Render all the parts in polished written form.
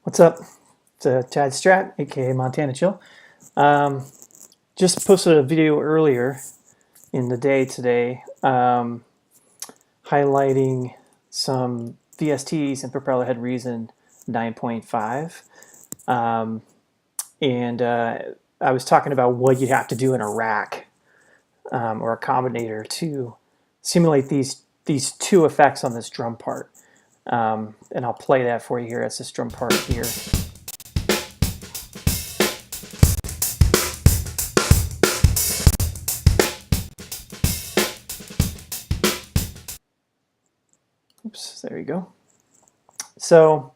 What's up? It's Chad Strat, aka Montana Chill. Um, just posted a video earlier in the day today highlighting some VSTs and propeller head reason 9.5. And I was talking about what you have to do in a rack or a combinator to simulate these two effects on this drum part. And I'll play that for you here. That's this drum part here. Oops, there you go. So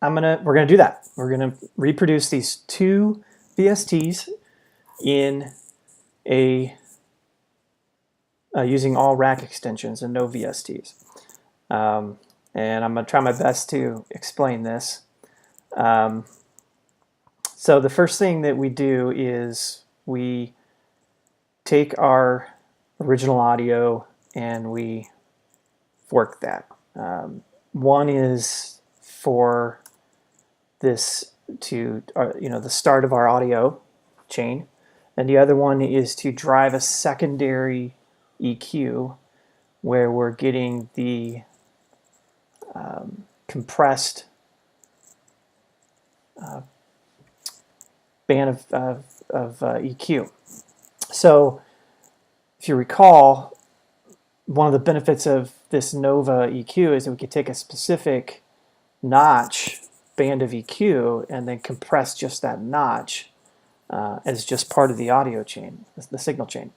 we're gonna do that. We're gonna reproduce these two VSTs in a using all rack extensions and no VSTs. And I'm gonna try my best to explain this. So the first thing that we do is we take our original audio and we fork that. One is for this to the start of our audio chain, and the other one is to drive a secondary EQ where we're getting the compressed band of EQ. So if you recall, one of the benefits of this Nova EQ is that we could take a specific notch band of EQ and then compress just that notch as just part of the audio chain, the signal chain.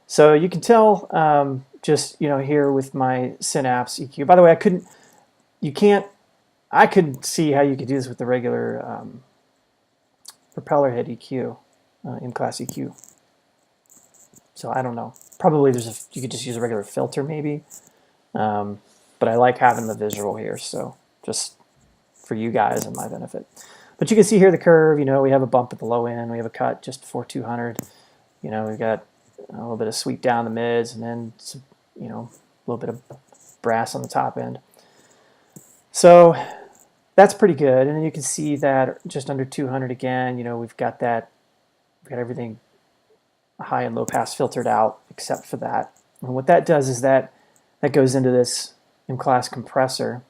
So you can tell just here with my Synapse EQ. By the way, I couldn't see how you could do this with the regular propeller head EQ, in-class EQ. So I don't know. Probably you could just use a regular filter maybe. But I like having the visual here, so just for you guys and my benefit. But you can see here the curve, we have a bump at the low end, we have a cut just before 200. We've got a little bit of sweep down the mids, and then some, a little bit of brass on the top end. So that's pretty good. And then you can see that just under 200 again, we've got everything high and low pass filtered out except for that. And what that does is that goes into this M-class compressor,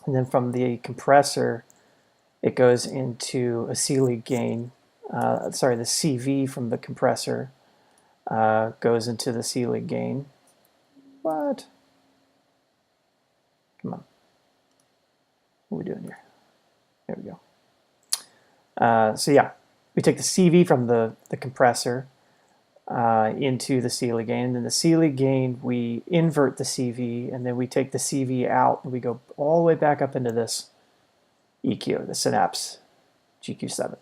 and then from the compressor it goes into a C-lead gain. The CV from the compressor goes into the C-lead gain. What? Come on. What are we doing here? There we go. So yeah, we take the CV from the compressor into the C-lead gain. And then the C-lead gain, we invert the CV, and then we take the CV out, and we go all the way back up into this EQ, the Synapse GQ7.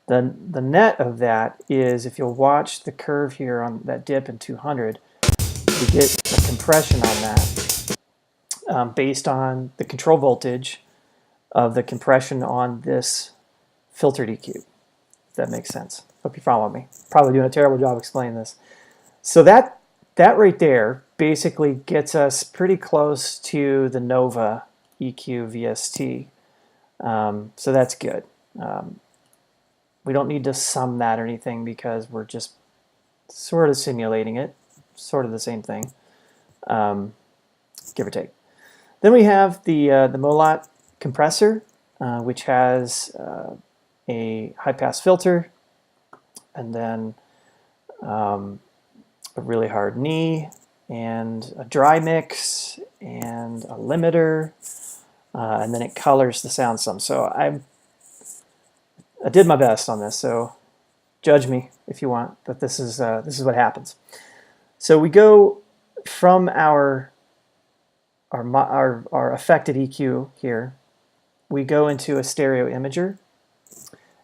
The net of that is, if you'll watch the curve here on that dip in 200, we get a compression on that based on the control voltage of the compression on this filtered EQ. If that makes sense. Hope you follow me. Probably doing a terrible job explaining this. So that right there basically gets us pretty close to the Nova EQ VST. So that's good. We don't need to sum that or anything because we're just sort of simulating it, sort of the same thing, give or take. Then we have the Molot compressor, which has a high-pass filter, and then a really hard knee, and a dry mix, and a limiter, and then it colors the sound some. So I did my best on this, so judge me if you want, but this is what happens. So we go from our affected EQ here, we go into a stereo imager,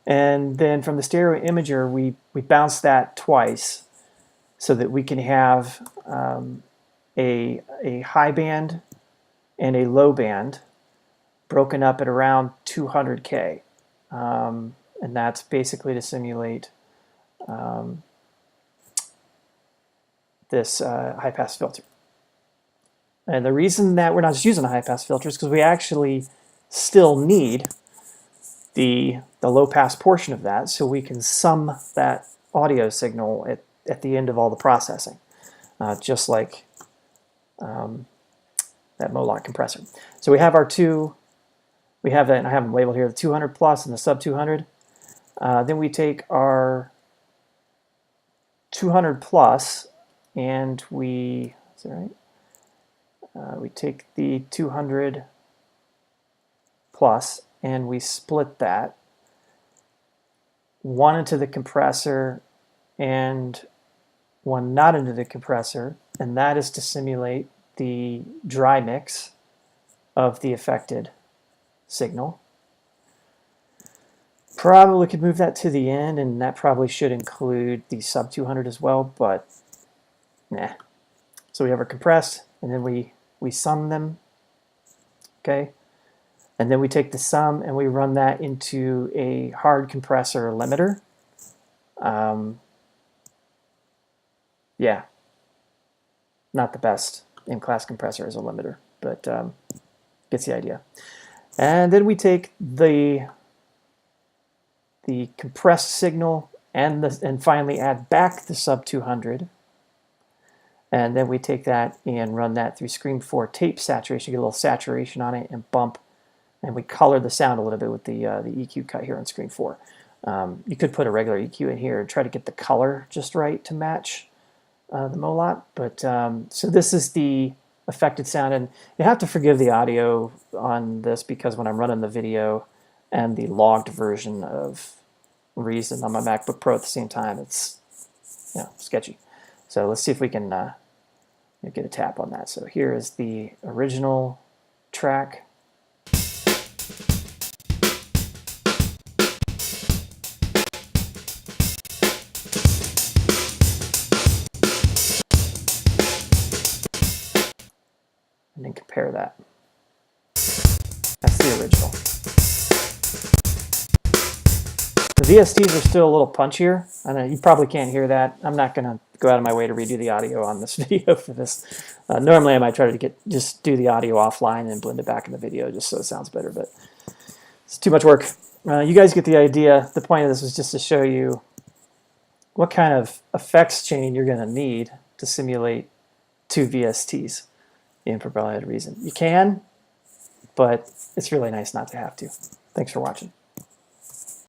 and then from the stereo imager we bounce that twice so that we can have a high band and a low band broken up at around 200K. And that's basically to simulate this high-pass filter. And the reason that we're not just using a high-pass filter is because we actually still need the low pass portion of that so we can sum that audio signal at the end of all the processing, just like that Moloch compressor. So we have our two, we have that, and I have them labeled here, the 200 plus and the sub 200. Then we take our 200 plus and we, is that right? We take the 200 plus and we split that, one into the compressor and one not into the compressor, and that is to simulate the dry mix of the affected signal. Probably could move that to the end, and that probably should include the sub 200 as well, but nah. So we have our compressed, and then we sum them, okay? And then we take the sum and we run that into a hard compressor limiter. Yeah, not the best in-class compressor as a limiter, but gets the idea. And then we take the compressed signal and finally add back the sub 200. And then we take that and run that through Screen 4 tape saturation, get a little saturation on it and bump. And we color the sound a little bit with the EQ cut here on Screen 4. You could put a regular EQ in here and try to get the color just right to match the Moloch. But so this is the affected sound, and you have to forgive the audio on this because when I'm running the video and the logged version of Reason on my MacBook Pro at the same time, it's sketchy. So let's see if we can get a tap on that. So here is the original track. And then compare that. That's the original. The VSTs are still a little punchier. I know you probably can't hear that. I'm not going to go out of my way to redo the audio on this video for this. Normally I might try to just do the audio offline and blend it back in the video just so it sounds better, but it's too much work. You guys get the idea. The point of this was just to show you what kind of effects chain you're going to need to simulate two VSTs. For probably Reason. You can, but it's really nice not to have to. Thanks for watching.